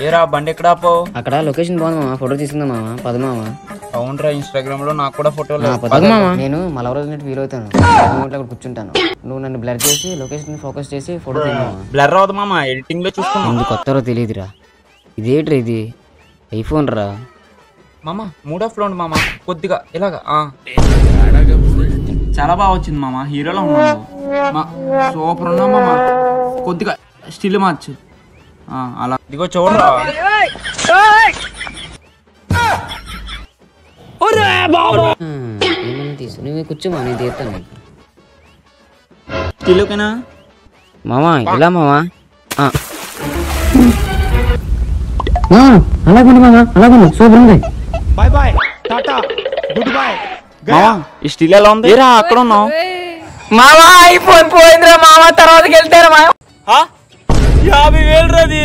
ఏరా బండి ఎక్కడ ఆపో? అక్కడ లొకేషన్ బాగుంది మామ, ఫోటో తీసుకుందాం మామ. పద మామ. అవునరా, ఇన్స్టాగ్రామ్ లో నాకు కూడా ఫోటోలు. నేను మళ్ళీ రోజు ఫీల్ అవుతాను. అక్కడ కూర్చుంటాను, నువ్వు నన్ను బ్లర్ చేసి లొకేషన్ ఫోకస్ చేసి ఫోటో తీయమా. బ్లర్ అవదు మామ, ఎడిటింగ్ లో చూసుకున్నా. ముందు కొత్తలో తెలియదురా. ఇదేంట్రా ఇది? ఐఫోన్ రా మామ. మూడ్ ఆఫ్ లో ఉంది మామ, కొద్దిగా ఇలాగా. చాలా బాగా వచ్చింది మామ, హీరోలో ఉన్నావు. సూపర్ ఉన్నావు మామ, కొద్దిగా స్టిల్ మార్చు. అలా ఇదిగో చూడరా. ఏమన్నా తీసు, నువ్వు కూర్చోమా, నేను తీస్తాను. స్టిల్ ఓకేనా మామా? ఇలా మామా అలాగండి మామా, అలాగండి. సూపర్ ఉంది. Bye bye, tata, good boy. మామ ఈ స్టిల్ ఎలా ఉంది? ఏరా అక్కడ ఉన్నావు మామా. ఐఫోన్ పోయిందిరా మామా, తర్వాతకి వెళ్తారా మామ. 50,000 రది.